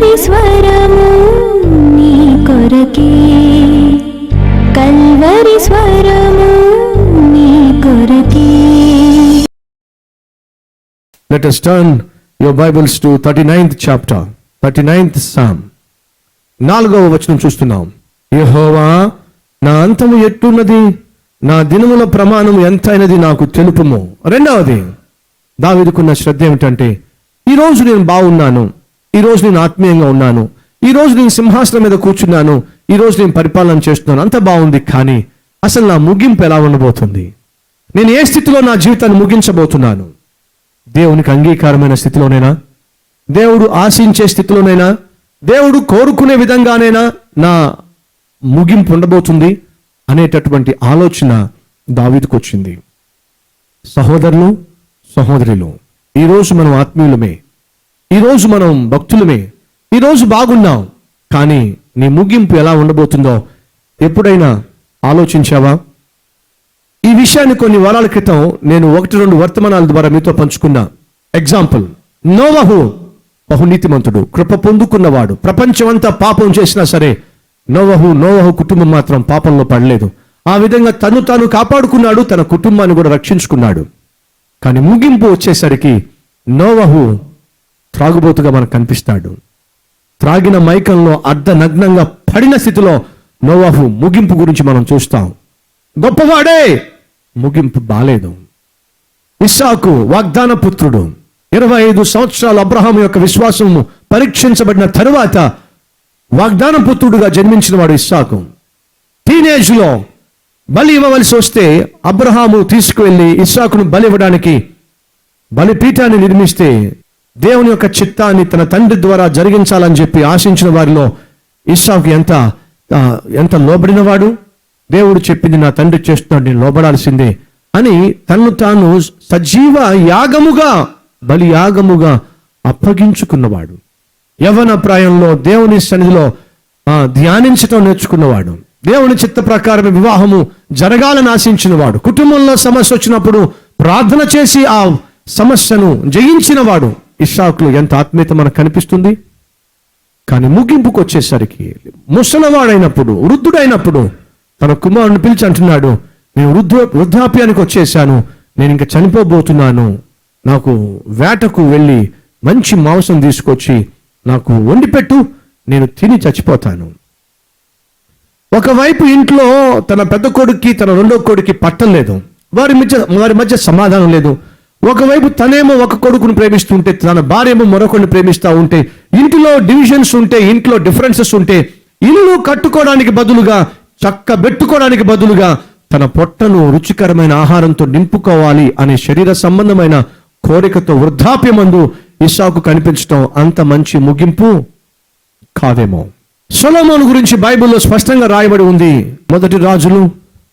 Calvary స్వరము నీ కొరకే, కల్వరి స్వరము నీ కొరకే. Let us turn your Bibles to 39th chapter, 39th Psalm. 4వ వచనం చూస్తున్నాం. యెహోవా, నా అంతము ఎట్టున్నది, నా దినముల ప్రమాణం ఎంతైనది నాకు తెలుపుము. రెండవది దావీదుకున్న శ్రద్ధ ఏమిటంటే, ఈరోజు నేను బాగున్నాను, ఈరోజు నేను ఆత్మీయంగా ఉన్నాను, ఈరోజు నేను సింహాసనం మీద కూర్చున్నాను, ఈరోజు నేను పరిపాలన చేస్తున్నాను, అంత బాగుంది. కానీ అసలు నా ముగింపు ఎలా ఉండబోతుంది? నేను ఏ స్థితిలో నా జీవితాన్ని ముగించబోతున్నాను? దేవునికి అంగీకారమైన స్థితిలోనైనా, దేవుడు ఆశించే స్థితిలోనైనా, దేవుడు కోరుకునే విధంగానైనా నా ముగింపు ఉండబోతుంది అనేటటువంటి ఆలోచన దావీదుకు వచ్చింది. సహోదరులు, సహోదరులు, ఈరోజు మనం ఆత్మీయులమే, ఈరోజు మనం భక్తులమే, ఈరోజు బాగున్నాం. కానీ నీ ముగింపు ఎలా ఉండబోతుందో ఎప్పుడైనా ఆలోచించావా? ఈ విషయాన్ని కొన్ని వారాల క్రితం నేను 1-2 వర్తమానాల ద్వారా మీతో పంచుకున్నా. ఎగ్జాంపుల్, నోవహు బహునీతిమంతుడు, కృప పొందుకున్నవాడు. ప్రపంచమంతా పాపం చేసినా సరే నోవహు కుటుంబం మాత్రం పాపంలో పడలేదు. ఆ విధంగా తాను కాపాడుకున్నాడు, తన కుటుంబాన్ని కూడా రక్షించుకున్నాడు. కానీ ముగింపు వచ్చేసరికి నోవహు త్రాగుబోతుగా మనకు కనిపిస్తాడు. త్రాగిన మైకంలో అర్ధనగ్నంగా పడిన స్థితిలో నోవహు ముగింపు గురించి మనం చూస్తాం. గొప్పవాడే, ముగింపు బాలేదు. ఇస్సాకు వాగ్దాన పుత్రుడు, 25 సంవత్సరాలు అబ్రహాము యొక్క విశ్వాసము పరీక్షించబడిన తరువాత వాగ్దాన పుత్రుడుగా జన్మించిన వాడు ఇస్సాకు. టీనేజ్లో బలి ఇవ్వవలసి వస్తే అబ్రహాము తీసుకువెళ్ళి ఇస్సాకును బలి ఇవ్వడానికి బలిపీఠాన్ని నిర్మిస్తే దేవుని యొక్క చిత్తాన్ని తన తండ్రి ద్వారా జరిగించాలని చెప్పి ఆశించిన వారిలో ఇస్సాకు ఎంత లోబడినవాడు. దేవుడు చెప్పింది నా తండ్రి చేస్తున్నాడు, నేను లోబడాల్సిందే అని తన్ను తాను సజీవ యాగముగా, బలి యాగముగా అప్పగించుకున్నవాడు. యవ్వన ప్రాయంలో దేవుని సన్నిధిలో ధ్యానించటం నేర్చుకున్నవాడు. దేవుని చిత్త ప్రకారం వివాహము జరగాలని ఆశించినవాడు. కుటుంబంలో సమస్య వచ్చినప్పుడు ప్రార్థన చేసి ఆ సమస్యను జయించిన వాడు. ఇస్సాకులో ఎంత ఆత్మీయత మనకు కనిపిస్తుంది. కానీ ముగింపుకు వచ్చేసరికి ముసలవాడైనప్పుడు, వృద్ధుడైనప్పుడు తన కుమారుని పిలిచి అంటున్నాడు, నేను వృద్ధాప్యానికి వచ్చేసాను, నేను ఇంకా చనిపోబోతున్నాను, నాకు వేటకు వెళ్ళి మంచి మాంసం తీసుకొచ్చి నాకు వండిపెట్టు, నేను తిని చచ్చిపోతాను. ఒకవైపు ఇంట్లో తన పెద్ద కొడుక్కి తన రెండో కొడుక్కి పట్టం లేదు, వారి మధ్య సమాధానం లేదు. ఒకవైపు తనేమో ఒక కొడుకును ప్రేమిస్తుంటే తన భార్యేమో మరొకరిని ప్రేమిస్తూ ఉంటే, ఇంటిలో డివిజన్స్ ఉంటే, ఇంట్లో డిఫరెన్సెస్ ఉంటే, ఇల్లు కట్టుకోవడానికి బదులుగా, చక్కబెట్టుకోవడానికి బదులుగా తన పొట్టను రుచికరమైన ఆహారంతో నింపుకోవాలి అనే శరీర సంబంధమైన కోరికతో వృద్ధాప్యమందు ఇస్సాకు కనిపించడం అంత మంచి ముగింపు కాదేమో. సొలొమోను గురించి బైబిల్లో స్పష్టంగా రాయబడి ఉంది. 1 రాజులు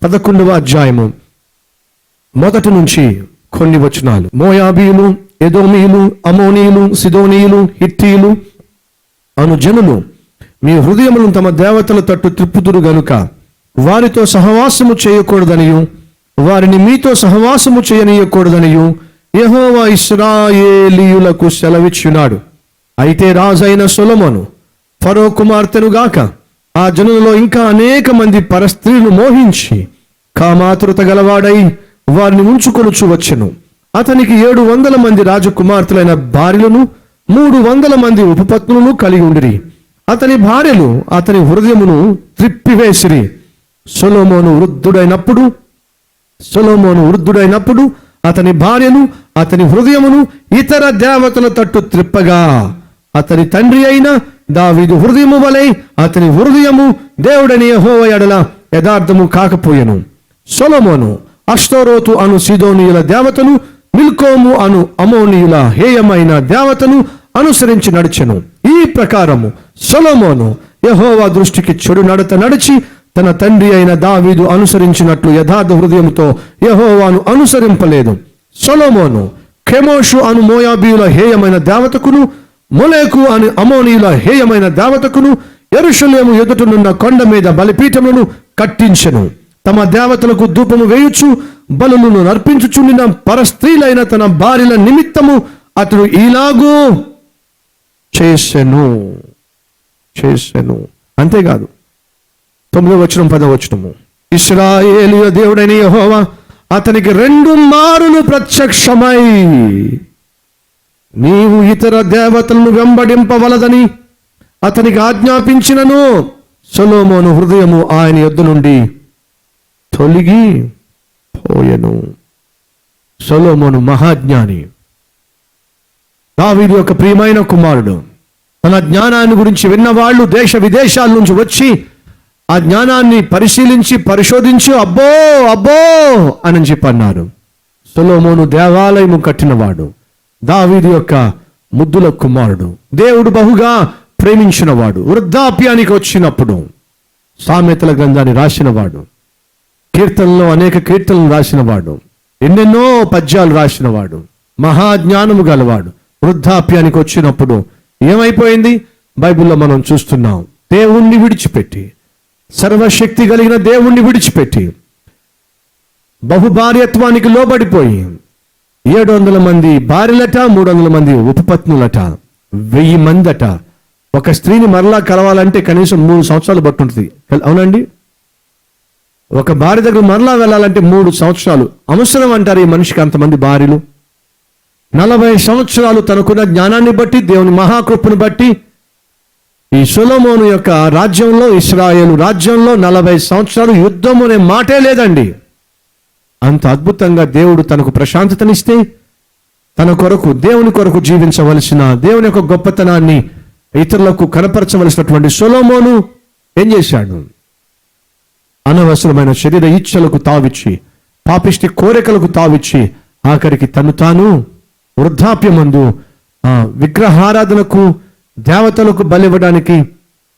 11వ అధ్యాయము 1 నుంచి కొన్ని వచనాలు. మోయాబీయులు, ఎదోమీయులు, అమోనీయులు, సిదోనీయులు, హిత్తీయులు అను జనులు మీ హృదయములను తమ దేవతల తట్టు త్రిప్పుదురు గనుక వారితో సహవాసము చేయకూడదనియు, వారిని మీతో సహవాసము చేయనీయకూడదనియు యెహోవా ఇశ్రాయేలీయులకు సెలవిచ్చున్నాడు. అయితే రాజైన సొలొమోను ఫరో కుమార్తెను గాక ఆ జనులలో ఇంకా అనేక మంది పరస్త్రీలు మోహించి కామాతురత గలవాడై వారిని ఉంచుకొనుచు వచ్చెను. అతనికి 700 మంది రాజకుమార్తెలైన భార్యలను 300 మంది ఉపపత్నులను కలిగి ఉండిరి. అతని భార్యలు అతని హృదయమును త్రిప్పివేసిరి. సొలొమోను వృద్ధుడైనప్పుడు అతని భార్యలు అతని హృదయమును ఇతర దేవతల తట్టు త్రిప్పగా అతని తండ్రి అయిన దావీదు హృదయము వలె అతని హృదయము దేవుడని యెహోవా యెడల యథార్థము కాకపోయెను. సొలొమోను అష్టోరోతు అను సీదోనీయుల దేవతను, మిల్కోము అను అమోనీయుల హేయమైన దేవతను అనుసరించి నడిచెను. ఈ ప్రకారము సొలొమోను యెహోవా దృష్టికి చెడు నడత నడిచి తన తండ్రి అయిన దావీదు అనుసరించినట్లు యథార్థ హృదయంతో యెహోవాను అనుసరింపలేదు. సొలొమోను కెమోషు అను మోయాబీయుల హేయమైన దేవతకును, మొలేకు అను అమోనీయుల హేయమైన దేవతకును యెరూషలేము ఎదుటనున్న కొండ మీద బలిపీఠములను కట్టించెను. తమ దేవతలకు ధూపము వేయుచు బలులను నర్పించుచుండిన పరస్త్రీలైన తన భార్యల నిమిత్తము అతడు ఇలాగూ చేసెను. చేసెను. అంతేకాదు 9వ వచనం 10వ వచనము, ఇశ్రాయేలీయుల దేవుడైన యెహోవా అతనికి 2 మారులు ప్రత్యక్షమై నీవు ఇతర దేవతలను వెంబడింపవలదని అతనికి ఆజ్ఞాపించినను సొలొమోను హృదయము ఆయన యొద్ద నుండి తొలగి పోయెను. సొలొమోను మహాజ్ఞాని, దావీదు యొక్క ప్రియమైన కుమారుడు. తన జ్ఞానాన్ని గురించి విన్నవాళ్ళు దేశ విదేశాల నుంచి వచ్చి ఆ జ్ఞానాన్ని పరిశీలించి పరిశోధించి అబ్బో అబ్బో అని చెప్పన్నారు. సొలొమోను దేవాలయము కట్టినవాడు, దావీదు యొక్క ముద్దుల కుమారుడు, దేవుడు బహుగా ప్రేమించినవాడు, వృద్ధాప్యానికి వచ్చినప్పుడు సామెతల గ్రంథాన్ని రాసినవాడు, కీర్తనలో అనేక కీర్తనలు రాసినవాడు, ఎన్నెన్నో పద్యాలు రాసినవాడు, మహాజ్ఞానము గలవాడు. వృద్ధాప్యానికి వచ్చినప్పుడు ఏమైపోయింది? బైబిల్లో మనం చూస్తున్నాం. దేవుణ్ణి విడిచిపెట్టి, సర్వశక్తి కలిగిన దేవుణ్ణి విడిచిపెట్టి బహుభార్యత్వానికి లోబడిపోయి 700 మంది భార్యలట, 300 మంది ఉపపత్నులట, 1000 మందట. ఒక స్త్రీని మరలా కలవాలంటే కనీసం 3 సంవత్సరాలు పట్టుంటుంది. అవునండి, ఒక భార్య దగ్గర మరలా వెళ్ళాలంటే 3 సంవత్సరాలు అవసరం అంటారు ఈ మనిషికి. అంతమంది భార్యలు. 40 సంవత్సరాలు తనకున్న జ్ఞానాన్ని బట్టి, దేవుని మహాకృపను బట్టి ఈ సొలొమోను యొక్క రాజ్యంలో, ఇశ్రాయేలు రాజ్యంలో 40 సంవత్సరాలు యుద్ధం అనే మాటే లేదండి. అంత అద్భుతంగా దేవుడు తనకు ప్రశాంతతనిస్తే, తన కొరకు దేవుని కొరకు జీవించవలసిన, దేవుని యొక్క గొప్పతనాన్ని ఇతరులకు కనపరచవలసినటువంటి సొలొమోను ఏం చేశాడు? అనవసరమైన శరీర ఇచ్ఛలకు తావిచ్చి, పాపిష్టి కోరికలకు తావిచ్చి, ఆఖరికి తను తాను వృద్ధాప్యమందు విగ్రహారాధనకు, దేవతలకు బలి ఇవ్వడానికి,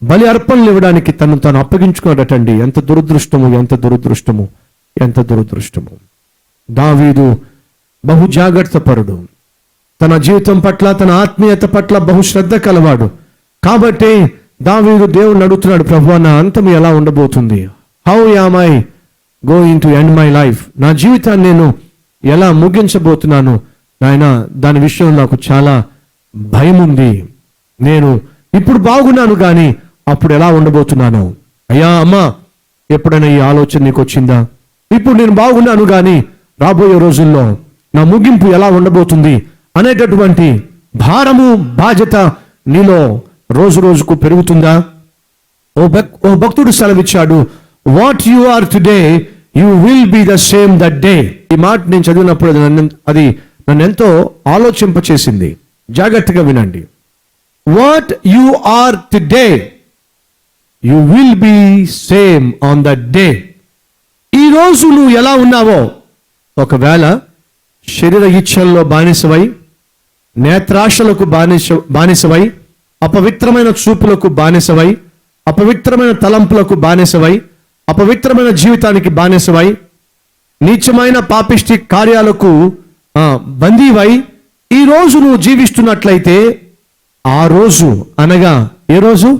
బలి అర్పణలు ఇవ్వడానికి తను తాను అప్పగించుకోడటండి. ఎంత దురదృష్టము, ఎంత దురదృష్టము, ఎంత దురదృష్టము. దావీదు బహు జాగ్రత్త పరుడు, తన జీవితం పట్ల, తన ఆత్మీయత పట్ల బహు శ్రద్ధ కలవాడు. కాబట్టి దావీదు దేవుణ్ణి అడుగుతున్నాడు, ప్రభువా నా అంతం ఎలా ఉండబోతుంది? How am I going to end my life? నా జీవితాన్ని నేను ఎలా ముగించబోతున్నాను నాయన? దాని విషయంలో నాకు చాలా భయం ఉంది. నేను ఇప్పుడు బాగున్నాను కానీ అప్పుడు ఎలా ఉండబోతున్నాను? అయ్యా అమ్మా, ఎప్పుడైనా ఈ ఆలోచన నీకు వచ్చిందా? ఇప్పుడు నేను బాగున్నాను కానీ రాబోయే రోజుల్లో నా ముగింపు ఎలా ఉండబోతుంది అనేటటువంటి భారము, బాధ్యత నీలో రోజు రోజుకు పెరుగుతుందా? ఓ భక్తుడు సెలవిచ్చాడు, what you are today you will be the same that day. ఈ మాట నేను చదివినప్పుడు అది నన్ను ఎంతో ఆలోచింపచేసింది. జాగ్రత్తగా వినండి. What you are today you will be same on that day. ఈ రోజు నువ్వు ఎలా ఉన్నావో, ఒకవేళ శరీర ఇచ్ఛల్లో బానిసవై, నేత్రాశలకు బానిసవై, అపవిత్రమైన చూపులకు బానిసవై, అపవిత్రమైన తలంపులకు బానిసవై, అపవిత్రమైన జీవితానికి బానిసవై, నీచమైన పాపిష్టి కార్యాలకు బందీవై ఈ రోజు నువ్వు జీవిస్తున్నట్లయితే, ఆ రోజు అనగా ఏ రోజు?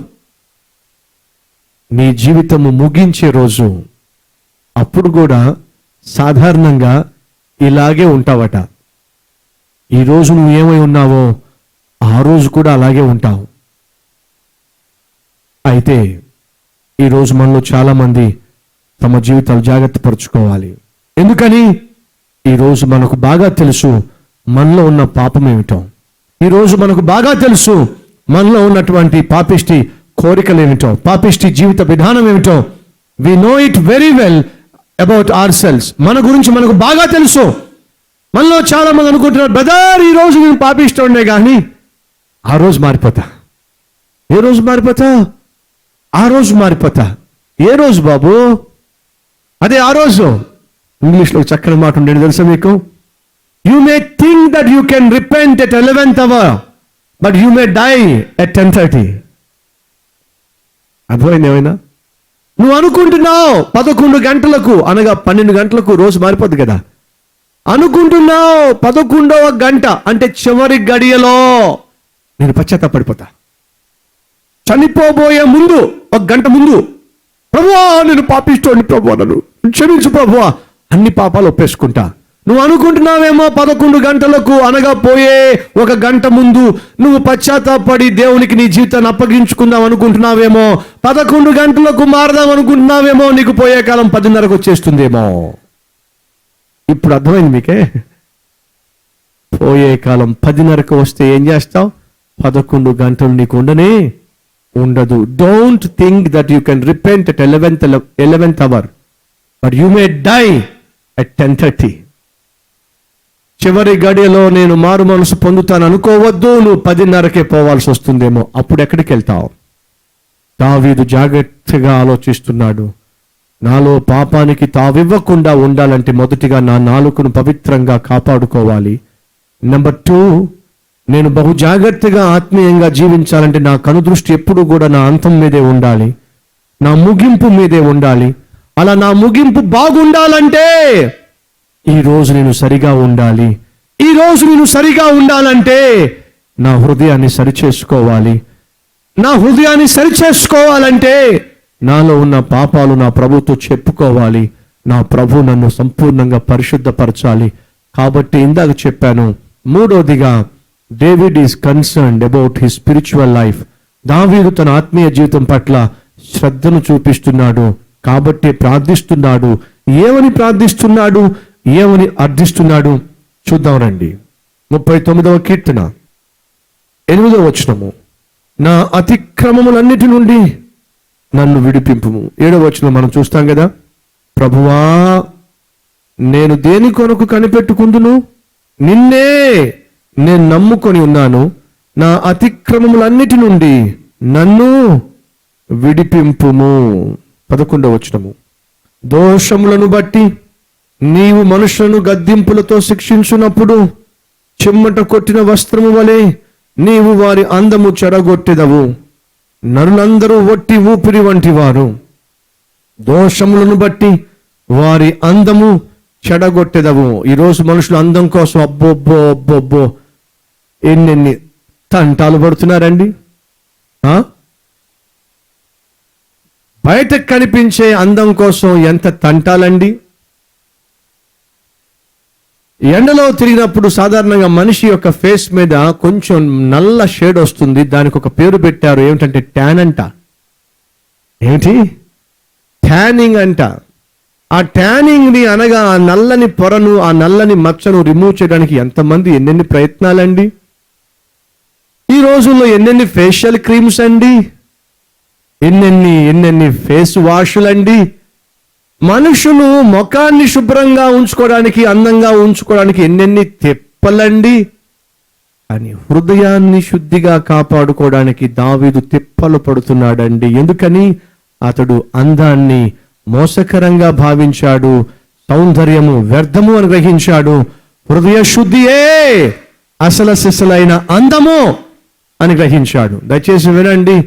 నీ జీవితము ముగించే రోజు. అప్పుడు కూడా సాధారణంగా ఇలాగే ఉంటావట. ఈ రోజు నువ్వు ఏమై ఉన్నావో ఆ రోజు కూడా అలాగే ఉంటావు. అయితే ఈరోజు మనలో చాలా మంది తమ జీవితాలు జాగ్రత్త పరుచుకోవాలి. ఎందుకని? ఈరోజు మనకు బాగా తెలుసు మనలో ఉన్న పాపం ఏమిటో. ఈరోజు మనకు బాగా తెలుసు మనలో ఉన్నటువంటి పాపిష్టి కోరికలు ఏమిటో, పాపిష్టి జీవిత విధానం ఏమిటో. We know it very well about our selves. మన గురించి మనకు బాగా తెలుసు. మనలో చాలా మంది అనుకుంటున్నారు, బ్రదర్ ఈ రోజు నేను పాపిష్టి ఉండే కానీ ఆ రోజు మారిపోతా. ఏ రోజు మారిపోతా? ఆ రోజు మారిపోతా. ఏ రోజు బాబు? అదే ఆ రోజు. ఇంగ్లీష్లో చక్కని మాట ఉండేది తెలుసా మీకు? You may think that you can repent at 11th hour, but you may die at 10:30. అర్థమైంది ఏమైనా? నువ్వు అనుకుంటున్నావు 11 గంటలకు, అనగా 12 గంటలకు రోజు మారిపోద్ది కదా. అనుకుంటున్నావు 11వ గంట అంటే చివరి గడియలో నేను పశ్చాత్తాపడిపోతా. చనిపోబోయే ముందు 1 గంట ముందు, ప్రభువా నేను పాపిస్తోండి, ప్రభువా నన్ను క్షమించు ప్రభువా, అన్ని పాపాలు ఒప్పేసుకుంటా. నువ్వు అనుకుంటున్నావేమో 11 గంటలకు అనగా పోయే 1 గంట ముందు నువ్వు పశ్చాత్తాపడి దేవునికి నీ జీవితాన్ని అప్పగించుకుందాం అనుకుంటున్నావేమో, 11 గంటలకు మారదాం అనుకుంటున్నావేమో, నీకు పోయే కాలం 10:30కు వచ్చేస్తుందేమో. ఇప్పుడు అర్థమైంది మీకే? పోయే కాలం 10:30కు వస్తే ఏం చేస్తావు? 11 గంటలు నీకు ఉండదు. Don't think that you can repent at 11th hour, but you may die at 10:30. చివరి గడియలో నేను మారు మనసు పొందుతాను అనుకోవద్దు. నువ్వు 10:30కే పోవాల్సి వస్తుందేమో. అప్పుడు ఎక్కడికి వెళ్తావు? దావీదు జాగ్రత్తగా ఆలోచిస్తున్నాడు. నాలో పాపానికి తావివ్వకుండా ఉండాలంటే మొదటిగా నా నాలుకను పవిత్రంగా కాపాడుకోవాలి. నెంబర్ 2, నేను బహు జాగ్రత్తగా ఆత్మీయంగా జీవించాలంటే నా కనుదృష్టి ఎప్పుడు కూడా నా అంతం మీదే ఉండాలి, నా ముగింపు మీదే ఉండాలి. అలా నా ముగింపు బాగుండాలంటే ఈరోజు నేను సరిగా ఉండాలి. ఈరోజు నేను సరిగా ఉండాలంటే నా హృదయాన్ని సరిచేసుకోవాలి. నా హృదయాన్ని సరిచేసుకోవాలంటే నాలో ఉన్న పాపాలు నా ప్రభుతో చెప్పుకోవాలి. నా ప్రభు నన్ను సంపూర్ణంగా పరిశుద్ధపరచాలి. కాబట్టి ఇందాక చెప్పాను, మూడోదిగా David is concerned about his spiritual life. దావీదు తన ఆత్మీయ జీవితం పట్ల శ్రద్ధను చూపిస్తున్నాడు కాబట్టి ప్రార్థిస్తున్నాడు. ఏమని ప్రార్థిస్తున్నాడు, ఏమని అర్థిస్తున్నాడు చూద్దాం రండి. 39వ కీర్తన 8వ వచనము, నా అతిక్రమములన్నిటి నుండి నన్ను విడిపింపుము. 7వ వచనం మనం చూస్తాం కదా, ప్రభువా నేను దేని కొరకు కనిపెట్టుకుందును, నిన్నే నేను నమ్ముకొని ఉన్నాను. నా అతిక్రమములన్నిటి నుండి నన్ను విడిపింపుము. 11వ వచనము, దోషములను బట్టి నీవు మనుషులను గద్దింపులతో శిక్షించున్నప్పుడు చెమ్మట కొట్టిన వస్త్రము వలె నీవు వారి అందము చెడగొట్టెదవు. నరులందరూ ఒట్టి ఊపిరి వంటి వారు. దోషములను బట్టి వారి అందము చెడగొట్టెదవు. ఈరోజు మనుషులు అందం కోసం అబ్బోబ్బో ఎన్నెన్ని తంటాలు పడుతున్నారండి. బయటకు కనిపించే అందం కోసం ఎంత తంటాలండి. ఎండలో తిరిగినప్పుడు సాధారణంగా మనిషి యొక్క ఫేస్ మీద కొంచెం నల్ల షేడ్ వస్తుంది. దానికి ఒక పేరు పెట్టారు, ఏమిటంటే ట్యాన్ అంట. ఏమిటి? ట్యానింగ్ అంట. ఆ ట్యానింగ్ ని అనగా ఆ నల్లని పొరను, ఆ నల్లని మచ్చను రిమూవ్ చేయడానికి ఎంతమంది ఎన్నెన్ని ప్రయత్నాలండి. ఈ రోజుల్లో ఎన్నెన్ని ఫేషియల్ క్రీమ్స్ అండి, ఎన్నెన్ని ఫేస్ వాషులండి. మనుషులు ముఖాన్ని శుభ్రంగా ఉంచుకోవడానికి, అందంగా ఉంచుకోవడానికి ఎన్నెన్ని తిప్పలండి. కానీ హృదయాన్ని శుద్ధిగా కాపాడుకోవడానికి దావీదు తిప్పలు పడుతున్నాడండి. ఎందుకని? అతడు అందాన్ని మోసకరంగా భావించాడు, సౌందర్యము వ్యర్థము అని గ్రహించాడు. హృదయ శుద్ధియే అసలు సిసలైన అందము అని గ్రహించాడు. దయచేసి వినండి,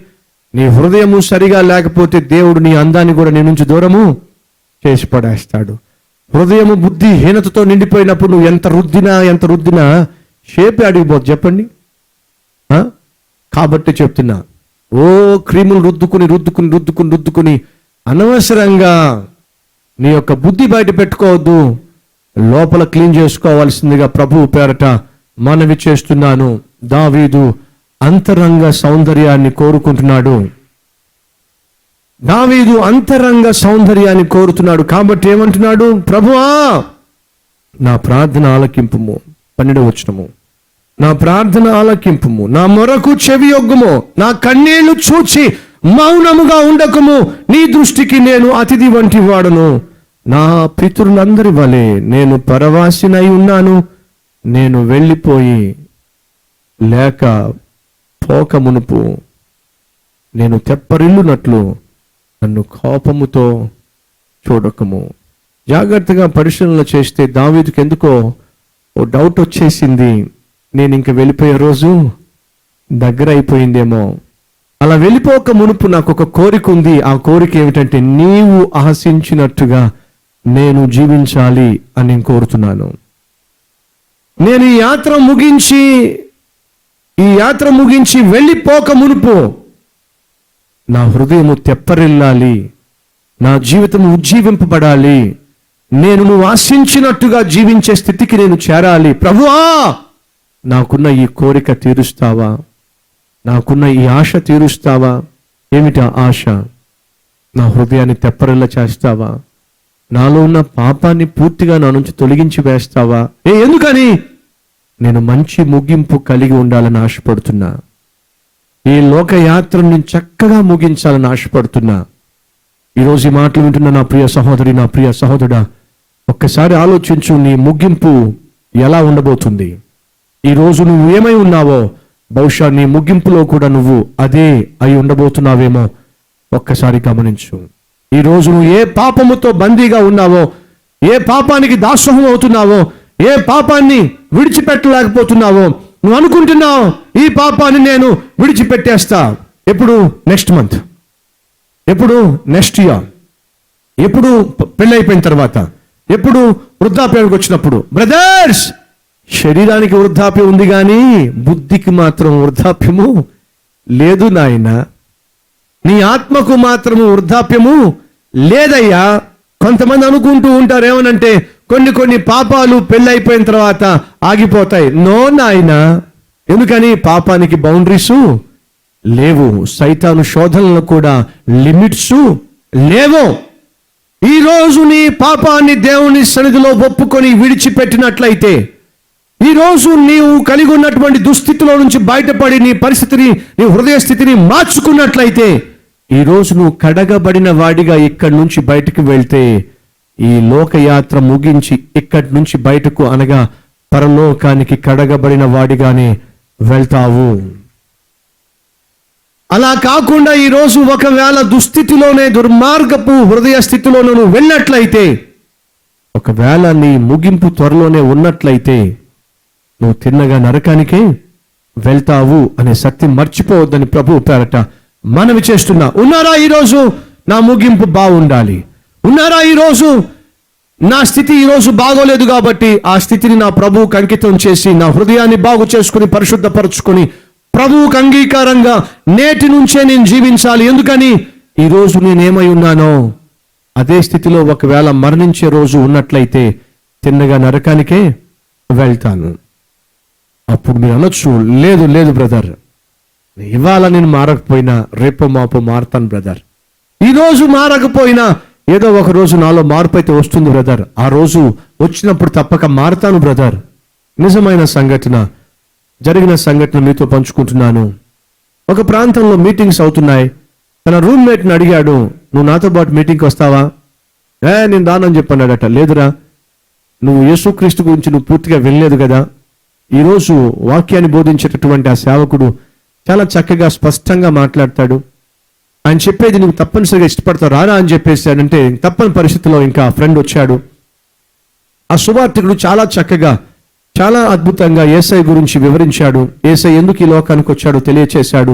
నీ హృదయము సరిగా లేకపోతే దేవుడు నీ అందాన్ని కూడా నీ నుంచి దూరము చేసి పడేస్తాడు. హృదయము బుద్ధిహీనతతో నిండిపోయినప్పుడు నువ్వు ఎంత రుద్దినా షేపే అడిగిపోదు. చెప్పండి. కాబట్టి చెప్తున్నా, క్రీములు రుద్దుకుని అనవసరంగా నీ యొక్క బుద్ధి బయట పెట్టుకోవద్దు. లోపల క్లీన్ చేసుకోవాల్సిందిగా ప్రభువు పేరట మనవి చేస్తున్నాను. దావీదు అంతరంగ సౌందర్యాన్ని కోరుకుంటున్నాడు. దావీదు అంతరంగ సౌందర్యాన్ని కోరుతున్నాడు. కాబట్టి ఏమంటున్నాడు? ప్రభువా నా ప్రార్థన ఆలకింపుము. 12వ వచనము, నా ప్రార్థన ఆలకింపుము, నా మొరకు చెవి యొగ్గుము, నా కన్నీళ్లు చూచి మౌనముగా ఉండకము. నీ దృష్టికి నేను అతిథి వంటి వాడును. నా పితరులందరి వలె నేను పరవాసినై ఉన్నాను. నేను వెళ్ళిపోయి లేక పోక మునుపు నేను తెప్పరిల్లునట్లు నన్ను కోపముతో చూడకము. జాగ్రత్తగా పరిశీలన చేస్తే దావీదుకి ఎందుకో ఓ డౌట్ వచ్చేసింది. నేను ఇంక వెళ్ళిపోయే రోజు దగ్గర అయిపోయిందేమో. అలా వెళ్ళిపోక మునుపు నాకు ఒక కోరిక ఉంది. ఆ కోరిక ఏమిటంటే నీవు ఆశించినట్టుగా నేను జీవించాలి అని నేను కోరుతున్నాను. నేను ఈ యాత్ర ముగించి వెళ్ళిపోక మునుపు నా హృదయము తెప్పరిల్లాలి, నా జీవితం ఉజ్జీవింపబడాలి, నేను నువ్వు ఆశించినట్టుగా జీవించే స్థితికి నేను చేరాలి. ప్రభువా, నాకున్న ఈ కోరిక తీరుస్తావా? నాకున్న ఈ ఆశ తీరుస్తావా? ఏమిటా ఆశ? నా హృదయాన్ని తెప్పరిల్ల చేస్తావా? నాలో ఉన్న పాపాన్ని పూర్తిగా నా నుంచి తొలగించి వేస్తావా? ఎందుకని? నేను మంచి ముగింపు కలిగి ఉండాలని ఆశపడుతున్నా. ఈ లోకయాత్రని చక్కగా ముగించాలని ఆశపడుతున్నా. ఈరోజు ఈ మాటలు వింటున్న నా ప్రియ సహోదరి, నా ప్రియ సహోదరుడా, ఒక్కసారి ఆలోచించు, నీ ముగింపు ఎలా ఉండబోతుంది? ఈరోజు నువ్వు ఏమై ఉన్నావో బహుశా నీ ముగింపులో కూడా నువ్వు అదే అయి ఉండబోతున్నావేమో. ఒక్కసారి గమనించు. ఈరోజు నువ్వు ఏ పాపముతో బందీగా ఉన్నావో, ఏ పాపానికి దాసోహం అవుతున్నావో, ఏ పాపాన్ని విడిచిపెట్టలేకపోతున్నావో, నువ్వు అనుకుంటున్నావు ఈ పాపాన్ని నేను విడిచిపెట్టేస్తా. ఎప్పుడు? నెక్స్ట్ మంత్, ఎప్పుడు? నెక్స్ట్ ఇయర్, ఎప్పుడు? పెళ్ళైపోయిన తర్వాత, ఎప్పుడు? వృద్ధాప్యానికి వచ్చినప్పుడు. బ్రదర్స్, శరీరానికి వృద్ధాప్యం ఉంది కానీ బుద్ధికి మాత్రం వృద్ధాప్యము లేదు నాయన. నీ ఆత్మకు మాత్రము వృద్ధాప్యము లేదయ్యా. కొంతమంది అనుకుంటూ ఉంటారు ఏమనంటే కొన్ని పాపాలు పెళ్ళైపోయిన తర్వాత ఆగిపోతాయి. నో నాయన. ఎందుకని? పాపానికి బౌండరీసు లేవు. సైతాను శోధనలు కూడా లిమిట్స్ లేవు. ఈరోజు నీ పాపాన్ని దేవుని సన్నిధిలో ఒప్పుకొని విడిచిపెట్టినట్లయితే, ఈరోజు నీవు కలిగి ఉన్నటువంటి దుస్థితిలో నుంచి బయటపడి నీ పరిస్థితిని, నీ హృదయ స్థితిని మార్చుకున్నట్లయితే, ఈరోజు నువ్వు కడగబడిన వాడిగా ఇక్కడి నుంచి బయటకు వెళ్తే, ఈ లోకయాత్ర ముగించి ఇక్కడి నుంచి బయటకు అనగా పరలోకానికి కడగబడిన వాడిగానే వెళ్తావు. అలా కాకుండా ఈరోజు ఒకవేళ దుస్థితిలోనే, దుర్మార్గపు హృదయ స్థితిలోనే నువ్వు వెళ్ళినట్లయితే, ఒకవేళ నీ ముగింపు త్వరలోనే ఉన్నట్లయితే, నువ్వు తిన్నగా నరకానికే వెళ్తావు అనే సత్యం మర్చిపోవద్దని ప్రభు పేరట మనవి చేస్తున్నా. ఉన్నారా ఈరోజు? నా ముగింపు బాగుండాలి. ఉన్నారా ఈరోజు? నా స్థితి ఈరోజు బాగోలేదు కాబట్టి ఆ స్థితిని నా ప్రభువుకు అంకితం చేసి, నా హృదయాన్ని బాగు చేసుకుని, పరిశుద్ధపరచుకొని, ప్రభువుకు అంగీకారంగా నేటి నుంచే నేను జీవించాలి. ఎందుకని? ఈరోజు నేనేమై ఉన్నానో అదే స్థితిలో ఒకవేళ మరణించే రోజు ఉన్నట్లయితే తిన్నగా నరకానికే వెళ్తాను. అప్పుడు మీరు అనొచ్చు, లేదు లేదు బ్రదర్, ఇవాళ నేను మారకపోయినా రేపు మాపు మారతాను బ్రదర్. ఈరోజు మారకపోయినా ఏదో ఒక రోజు నాలో మార్పు అయితే వస్తుంది బ్రదర్. ఆ రోజు వచ్చినప్పుడు తప్పక మారతాను బ్రదర్. నిజమైన సంఘటన, జరిగిన సంఘటన మీతో పంచుకుంటున్నాను. ఒక ప్రాంతంలో మీటింగ్స్ అవుతున్నాయి. తన రూమ్మేట్ని అడిగాడు, నువ్వు నాతో పాటు మీటింగ్కి వస్తావా? నేను రానని చెప్పన్నాడట. లేదురా, నువ్వు యేసుక్రీస్తు గురించి నువ్వు పూర్తిగా వినలేదు కదా. ఈరోజు వాక్యాన్ని బోధించేటటువంటి ఆ సేవకుడు చాలా చక్కగా స్పష్టంగా మాట్లాడతాడు. ఆయన చెప్పేది నువ్వు తప్పనిసరిగా ఇష్టపడతావు, రారా అని చెప్పేసాడంటే తప్పని పరిస్థితిలో ఇంకా ఫ్రెండ్ వచ్చాడు. ఆ సువార్తికుడు చాలా చక్కగా, చాలా అద్భుతంగా యేసయ్య గురించి వివరించాడు. యేసయ్య ఎందుకు ఈ లోకానికి వచ్చాడో తెలియచేశాడు.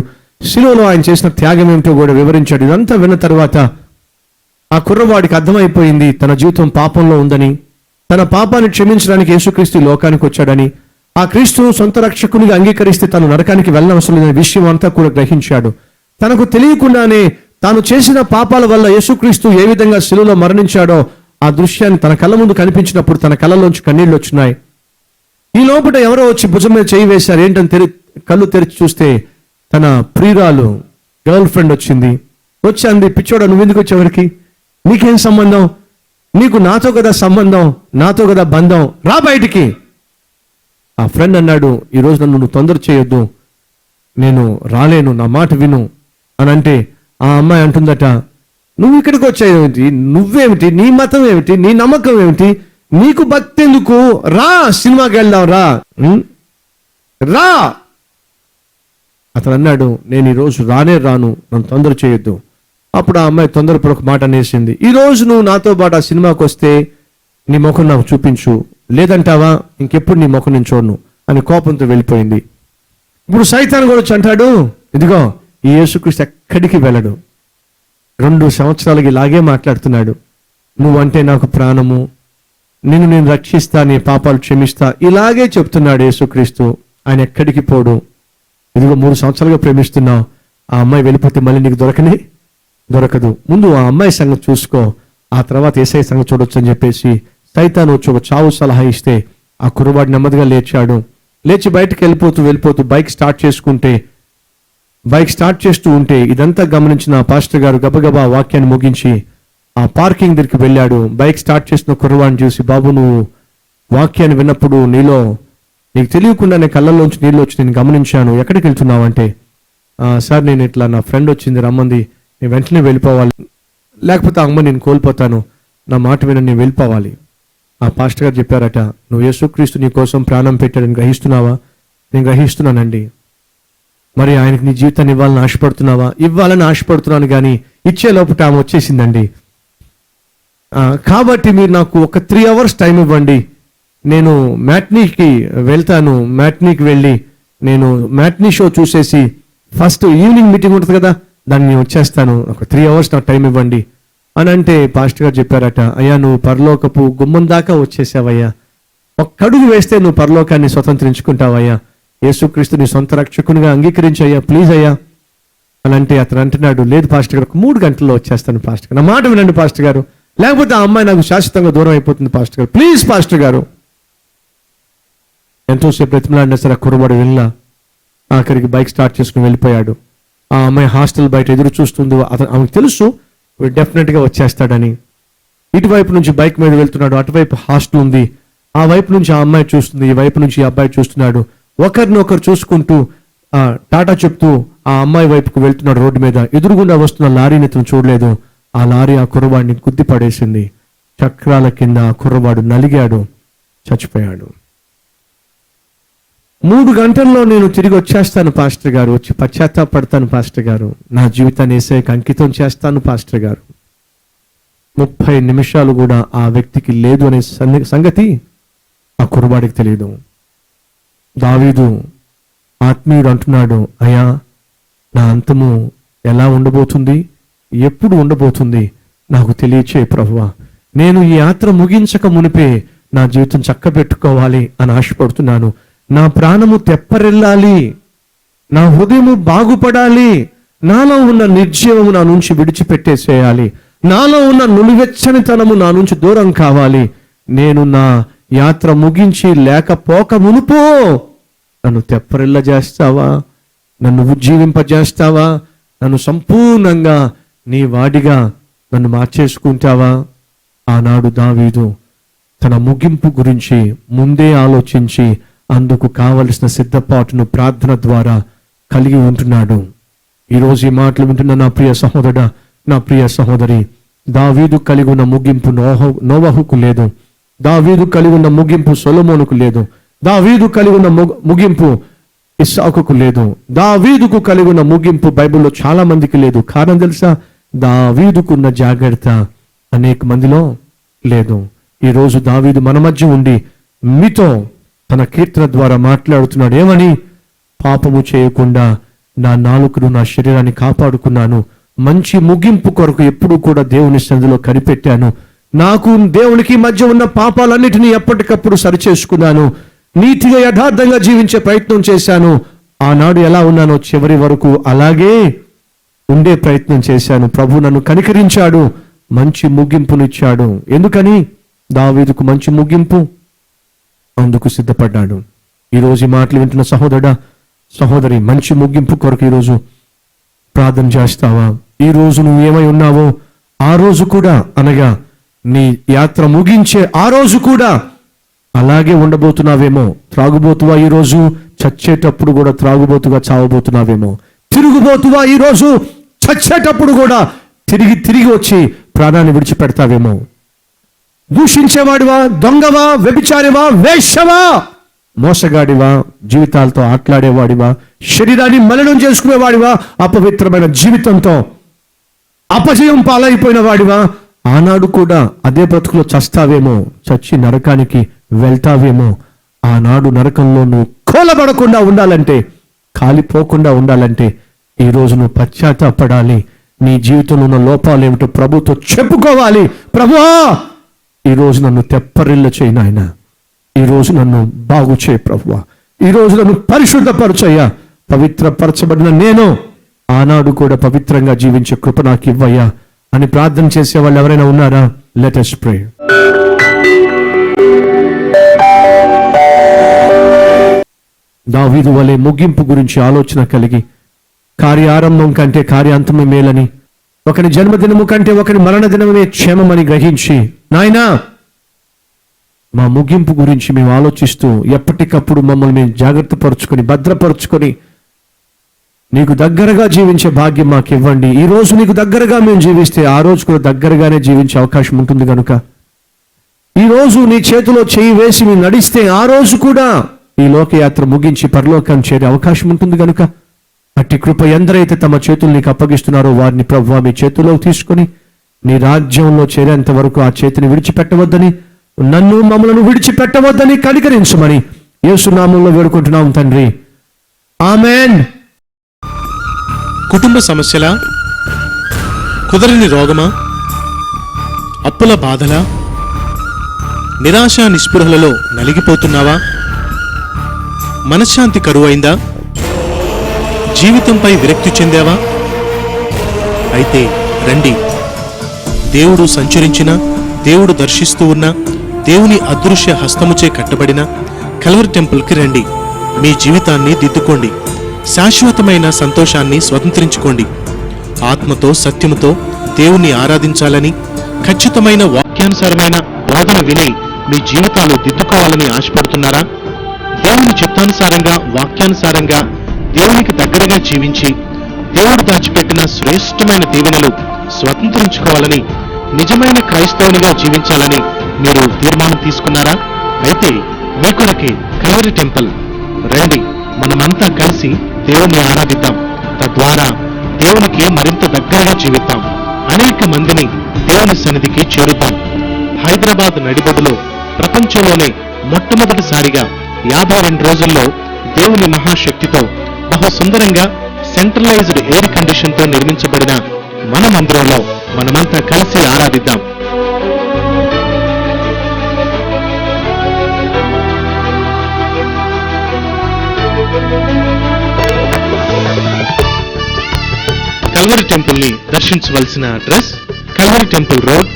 శిలువలో ఆయన చేసిన త్యాగం ఏమిటో కూడా వివరించాడు. ఇదంతా విన్న తర్వాత ఆ కుర్రవాడికి అర్థమైపోయింది తన జీవితం పాపంలో ఉందని, తన పాపాన్ని క్షమించడానికి యేసుక్రీస్తు లోకానికి వచ్చాడని, ఆ క్రీస్తును సొంత రక్షకునిగా అంగీకరిస్తే తను నరకానికి వెళ్ళనవసరం లేదనే విషయం అంతా కూడా గ్రహించాడు. తనకు తెలియకుండానే తాను చేసిన పాపాల వల్ల యేసుక్రీస్తు ఏ విధంగా శిలువలో మరణించాడో ఆ దృశ్యాన్ని తన కళ్ళ ముందు కనిపించినప్పుడు తన కళ్ళలోంచి కన్నీళ్లు వచ్చినాయి. ఈ లోపల ఎవరో వచ్చి భుజం మీద చేయి వేశారు. ఏంటని కళ్ళు తెరిచి చూస్తే తన ప్రియురాలు గర్ల్ ఫ్రెండ్ వచ్చింది. వచ్చి అంది, పిచ్చోడా నువ్వు ఎందుకు వచ్చేవరికి? నీకేం సంబంధం? నీకు నాతో కదా సంబంధం, నాతో కదా బంధం, రా బయటికి. ఆ ఫ్రెండ్ అన్నాడు, ఈరోజు నన్ను నువ్వు తొందర చేయొద్దు, నేను రాలేను, నా మాట విను అని అంటే ఆ అమ్మాయి అంటుందట, నువ్వు ఇక్కడికి వచ్చాయేమిటి? నువ్వేమిటి? నీ మతం ఏమిటి? నీ నమ్మకం ఏమిటి? నీకు భక్తి ఎందుకు? రా, సినిమాకి వెళ్దాం, రా రా. అతను అన్నాడు, నేను ఈరోజు రాను, నన్ను తొందర చేయొద్దు. అప్పుడు ఆ అమ్మాయి తొందరపడి ఒక మాట అనేసింది, ఈరోజు నువ్వు నాతో పాటు ఆ సినిమాకి వస్తే నీ ముఖం నాకు చూపించు, లేదంటావా ఇంకెప్పుడు నీ ముఖం నేను చూడను అని కోపంతో వెళ్ళిపోయింది. ఇప్పుడు సైతాన్ కూడా వచ్చి అంటాడు, ఇదిగో ఈ యేసుక్రీస్తు ఎక్కడికి వెళ్ళడు, 2 సంవత్సరాలకి ఇలాగే మాట్లాడుతున్నాడు, నువ్వంటే నాకు ప్రాణము, నేను రక్షిస్తా, నీ పాపాలు క్షమిస్తా, ఇలాగే చెప్తున్నాడు యేసుక్రీస్తు. ఆయన ఎక్కడికి పోడు. ఇదిగో 3 సంవత్సరాలుగా ప్రేమిస్తున్నావు, ఆ అమ్మాయి వెళ్ళిపోతే మళ్ళీ నీకు దొరకదు. ముందు ఆ అమ్మాయి సంగతి చూసుకో, ఆ తర్వాత యేసయ్య సంగతి చూడొచ్చు అని చెప్పేసి సైతాను వచ్చి ఒక చావు సలహా ఇస్తే ఆ కుర్రవాడు నెమ్మదిగా లేచాడు. లేచి బయటకు వెళ్ళిపోతూ బైక్ స్టార్ట్ చేస్తూ ఉంటే ఇదంతా గమనించిన ఆ పాస్టర్ గారు గబగబా వాక్యాన్ని ముగించి ఆ పార్కింగ్ దగ్గరికి వెళ్ళాడు. బైక్ స్టార్ట్ చేసిన కుర్రవాడిని చూసి, బాబు నువ్వు వాక్యాన్ని విన్నప్పుడు నీకు తెలియకుండానే కళ్ళల్లోంచి నీళ్ళు వచ్చి నేను గమనించాను, ఎక్కడికి వెళ్తున్నావు అంటే, సార్ నేను ఇట్లా నా ఫ్రెండ్ వచ్చింది రమ్మంది, నేను వెంటనే వెళ్ళిపోవాలి, లేకపోతే అమ్మ నేను కోల్పోతాను, నా మాట విన నేను వెళ్ళిపోవాలి. ఆ పాస్టర్ గారు చెప్పారట, నువ్వు యేసుక్రీస్తు నీ కోసం ప్రాణం పెట్టాడని గ్రహిస్తున్నావా? నేను గ్రహిస్తున్నానండి. మరి ఆయనకి నీ జీవితాన్ని ఇవ్వాలని ఆశపడుతున్నావా? ఇవ్వాలని ఆశపడుతున్నాను, కానీ ఇచ్చే లోపల ఆమె వచ్చేసిందండి. కాబట్టి మీరు నాకు ఒక 3 hours టైం ఇవ్వండి, నేను మ్యాట్నీకి వెళ్తాను, మ్యాట్నీకి వెళ్ళి నేను మ్యాట్నీ షో చూసేసి ఫస్ట్ ఈవినింగ్ మీటింగ్ ఉంటుంది కదా, దాన్ని వచ్చేస్తాను, ఒక 3 hours నాకు టైం ఇవ్వండి అని అంటే పాస్టర్ గారు చెప్పారట, అయ్యా నువ్వు పరలోకపు గుమ్మం దాకా వచ్చేసావయ్యా, ఒక్కడుగు వేస్తే నువ్వు పరలోకాన్ని స్వతంత్రించుకుంటావయ్యా, యేసుక్రీస్తు నీ సొంత రక్షకునిగా అంగీకరించయ్యా, ప్లీజ్ అయ్యా అని అంటే అతను అంటున్నాడు, లేదు పాస్టర్ గారు 3 గంటల్లో వచ్చేస్తాను పాస్టర్ గారు, నా మాట వినండి పాస్టర్ గారు, లేకపోతే ఆ అమ్మాయి నాకు శాశ్వతంగా దూరం అయిపోతుంది పాస్టర్ గారు, ప్లీజ్ పాస్టర్ గారు. ఎంతోసేపు బ్రతిమలాడినా సరే ఆ కుర్రవాడు వెళ్ళా ఆఖరికి బైక్ స్టార్ట్ చేసుకుని వెళ్ళిపోయాడు. ఆ అమ్మాయి హాస్టల్ బయట ఎదురు చూస్తుంది. ఆమెకు తెలుసు డెఫినెట్గా వచ్చేస్తాడని. ఇటువైపు నుంచి బైక్ మీద వెళ్తున్నాడు, అటువైపు హాస్టల్ ఉంది, ఆ వైపు నుంచి ఆ అమ్మాయి చూస్తుంది, ఈ వైపు నుంచి ఈ అబ్బాయి చూస్తున్నాడు. ఒకరినొకరు చూసుకుంటూ టాటా చెప్తూ ఆ అమ్మాయి వైపుకు వెళ్తున్నాడు. రోడ్డు మీద ఎదురుగుండా వస్తున్న లారీని ఇతను చూడలేదు. ఆ లారీ ఆ కుర్రవాడిని గుద్ది పడేసింది. చక్రాల కింద ఆ కుర్రవాడు నలిగాడు, చచ్చిపోయాడు. 3 గంటల్లో నేను తిరిగి వచ్చేస్తాను పాస్టర్ గారు, వచ్చి పశ్చాత్తాపడతాను పాస్టర్ గారు, నా జీవితాన్ని యేసయ్యకి అంకితం చేస్తాను పాస్టర్ గారు. 30 నిమిషాలు కూడా ఆ వ్యక్తికి లేదు అనే సంగతి ఆ కుర్రవాడికి తెలియదు. దావీదు ఆత్మీయుడు అంటున్నాడు, అయ్యా నా అంతము ఎలా ఉండబోతుంది, ఎప్పుడు ఉండబోతుంది నాకు తెలియచే ప్రభువా, నేను ఈ యాత్ర ముగించక మునిపే నా జీవితం చక్కబెట్టుకోవాలి అని ఆశపడుతున్నాను. నా ప్రాణము తెప్పరెల్లాలి, నా హృదయము బాగుపడాలి, నాలో ఉన్న నిర్జీవము నా నుంచి విడిచిపెట్టేసేయాలి, నాలో ఉన్న నులివెచ్చనితనము నా నుంచి దూరం కావాలి. నేను నా యాత్ర ముగించి లేకపోక మునుపో నన్ను తెప్పరిల్ల చేస్తావా, నన్ను ఉజ్జీవింపజేస్తావా, నన్ను సంపూర్ణంగా నీ వాడిగా నన్ను మార్చేసుకుంటావా? ఆనాడు దావీదు తన ముగింపు గురించి ముందే ఆలోచించి అందుకు కావలసిన సిద్ధపాటును ప్రార్థన ద్వారా కలిగి ఉంటున్నాడు. ఈరోజు ఈ మాటలు వింటున్న నా ప్రియ సహోదరుడా, నా ప్రియ సహోదరి, దావీదు కలిగి ఉన్న ముగింపు నోవహుకు లేదు, దావీదు కలిగి ఉన్న ముగింపు సొలొమోనుకు లేదు, దావీదు కలిగి ఉన్న ముగింపు ఇస్సాకుకు లేదు, దావీదుకు కలిగి ఉన్న ముగింపు బైబిల్లో చాలా మందికి లేదు. కారణం తెలుసా? దావీదుకున్న జాగ్రత్త అనేక మందిలో లేదు. ఈరోజు దావీదు మన మధ్య ఉండి మీతో తన కీర్తన ద్వారా మాట్లాడుతున్నాడు. ఏమని? పాపము చేయకుండా నా నాలుకను నా శరీరాన్ని కాపాడుకున్నాను, మంచి ముగింపు కొరకు ఎప్పుడు కూడా దేవుని సన్నిధిలో కనిపెట్టాను, నాకు దేవునికి మధ్య ఉన్న పాపాలన్నిటినీ ఎప్పటికప్పుడు సరిచేసుకున్నాను, నీతిగా యథార్థంగా జీవించే ప్రయత్నం చేశాను. ఆనాడు ఎలా ఉన్నానో చివరి వరకు అలాగే ఉండే ప్రయత్నం చేశాను. ప్రభు నన్ను కనికరించాడు, మంచి ముగింపునిచ్చాడు. ఎందుకని? దావీదుకు మంచి ముగింపు, అందుకు సిద్ధపడ్డాడు. ఈరోజు ఈ మాటలు వింటున్న సహోదరుడా, సహోదరి, మంచి ముగింపు కొరకు ఈరోజు ప్రార్థన చేస్తావా? ఈ రోజు నువ్వు ఏమై ఉన్నావో ఆ రోజు కూడా, అనగా నీ యాత్ర ముగించే ఆ రోజు కూడా అలాగే ఉండబోతున్నావేమో. త్రాగుబోతువా ఈరోజు? చచ్చేటప్పుడు కూడా త్రాగుబోతుగా చావబోతున్నావేమో. తిరుగుబోతువా ఈరోజు? చచ్చేటప్పుడు కూడా తిరిగి వచ్చి ప్రాణాన్ని విడిచిపెడతావేమో. దూషించేవాడివా, దొంగవా, వ్యభిచారివా, వేశ్యవా, మోసగాడివా, జీవితాలతో ఆటలాడేవాడివా, శరీరాన్ని మలినం చేసుకునేవాడివా, అపవిత్రమైన జీవితంతో అపజయం పాలైపోయిన వాడివా, ఆనాడు కూడా అదే బ్రతుకులో చస్తావేమో, చచ్చి నరకానికి వెళ్తావేమో. ఆనాడు నరకంలో నువ్వు కోలబడకుండా ఉండాలంటే, కాలిపోకుండా ఉండాలంటే ఈరోజు నువ్వు పశ్చాత్తాపడాలి. నీ జీవితంలో ఉన్న లోపాలు ఏమిటో ప్రభుతో చెప్పుకోవాలి. ప్రభువా, ఈరోజు నన్ను తెప్పరిల్ల చేయి నాయనా, ఈరోజు నన్ను బాగు చేయి ప్రభువా, ఈరోజు నన్ను పరిశుద్ధపరచయ్యా, పవిత్రపరచబడిన నేను ఆనాడు కూడా పవిత్రంగా జీవించే కృప నాకు ఇవ్వయ్యా అని ప్రార్థన చేసే వాళ్ళు ఎవరైనా ఉన్నారా? Let us pray. దావీదు వలె ముగింపు గురించి ఆలోచన కలిగి కార్యారంభం కంటే కార్యాంతమే మేలని, ఒకరి జన్మదినము కంటే ఒకరి మరణ దినమే క్షేమమని గ్రహించి, నాయనా మా ముగింపు గురించి మేము ఆలోచిస్తూ ఎప్పటికప్పుడు మమ్మల్ని మేము జాగ్రత్త పరుచుకొని భద్రపరుచుకొని నీకు దగ్గరగా జీవించే భాగ్యం మాకు ఇవ్వండి. ఈ రోజు నీకు దగ్గరగా మేము జీవిస్తే ఆ రోజు కూడా దగ్గరగానే జీవించే అవకాశం ఉంటుంది కనుక, ఈ రోజు నీ చేతిలో చేయి వేసి మేము నడిస్తే ఆ రోజు కూడా ఈ లోకయాత్ర ముగించి పరలోకం చేరే అవకాశం ఉంటుంది కనుక, అట్టి కృప ఎందరైతే తమ చేతులు నీకు అప్పగిస్తున్నారో వారిని ప్రభువా మీ చేతిలో తీసుకొని నీ రాజ్యంలో చేరేంత వరకు ఆ చేతిని విడిచిపెట్టవద్దని, నన్ను మమ్మలను విడిచిపెట్టవద్దని కనికరించమని యేసు నామములో వేడుకుంటున్నాం తండ్రి, ఆమేన్. కుటుంబ సమస్యలా, కుదరని రోగమా, అప్పుల బాధలా, నిరాశ నిస్పృహలలో నలిగిపోతున్నావా? మనశ్శాంతి కరువైందా? జీవితంపై విరక్తి చెందావా? అయితే రండి, దేవుడు సంచరించిన, దేవుడు దర్శిస్తూ ఉన్న, దేవుని అదృశ్య హస్తముచే కట్టబడిన కల్వరి టెంపుల్కి రండి. మీ జీవితాన్ని దిద్దుకోండి, శాశ్వతమైన సంతోషాన్ని స్వతంత్రించుకోండి. ఆత్మతో సత్యముతో దేవుణ్ణి ఆరాధించాలని, ఖచ్చితమైన వాక్యానుసారమైన బోధన విని మీ జీవితాలు దిద్దుకోవాలని ఆశపడుతున్నారా? దేవుని చిత్తానుసారంగా వాక్యానుసారంగా దేవునికి దగ్గరగా జీవించి దేవుడు దాచిపెట్టిన శ్రేష్టమైన దీవెనలు స్వతంత్రించుకోవాలని, నిజమైన క్రైస్తవునిగా జీవించాలని మీరు తీర్మానం తీసుకున్నారా? అయితే మీ కొరకే కల్వరి టెంపుల్ రండి. మనమంతా కలిసి దేవుణ్ణి ఆరాధిద్దాం. తద్వారా దేవునికి మరింత దగ్గరగా జీవిద్దాం. అనేక మందిని దేవుని సన్నిధికి చేరుతాం. హైదరాబాద్ నడిబొడ్డులో ప్రపంచంలోనే మొట్టమొదటిసారిగా 52 రోజుల్లో దేవుని మహాశక్తితో బహు సుందరంగా సెంట్రలైజ్డ్ ఎయిర్ కండిషన్ తో నిర్మించబడిన మన మందిరంలో మనమంతా కలిసి ఆరాధిద్దాం. కల్వరి టెంపుల్ ని దర్శించవలసిన address Calvary temple road,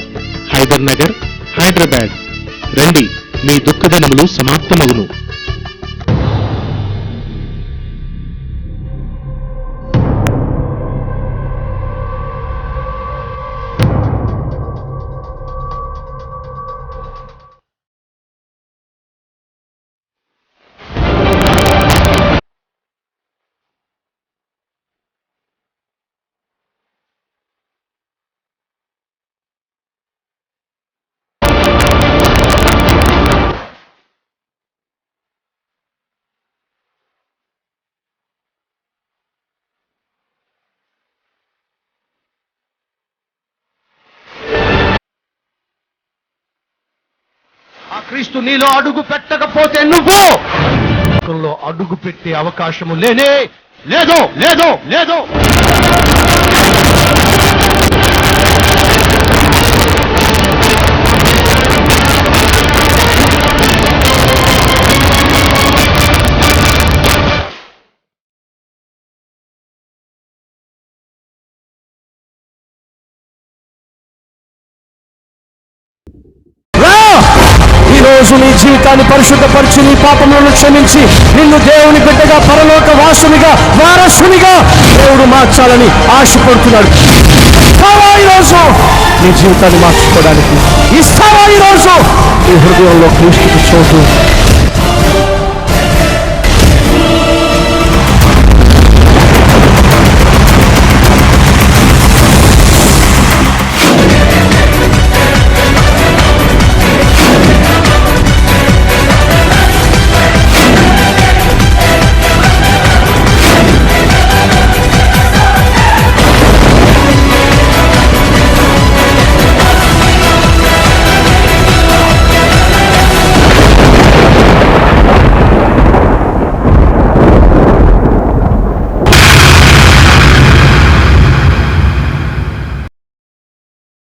Hyder Nagar, Hyderabad. రండి, మీ దుఃఖదినములు సమాప్తమగును. ఆ క్రీస్తు నీలో అడుగు పెట్టకపోతే నువ్వు లోకంలో అడుగు పెట్టే అవకాశము లేనే లేదు లేదు లేదు. రోజు నీ జీవితాన్ని పరిశుద్ధపరిచి నీ పాపములను క్షమించి నిన్ను దేవుని బిడ్డగా పరలోక వాసునిగా వారసునిగా దేవుడు మార్చాలని ఆశపడుతున్నాడు. ఇస్తావా ఈరోజు నీ జీవితాన్ని మార్చుకోవడానికి? ఇస్తావా ఈరోజు నీ హృదయంలో క్రీస్తుకి చోటు?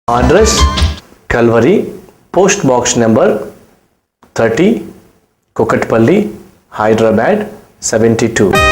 Address Calvary, Post Box number 30, Kokatpalli, Hyderabad 72.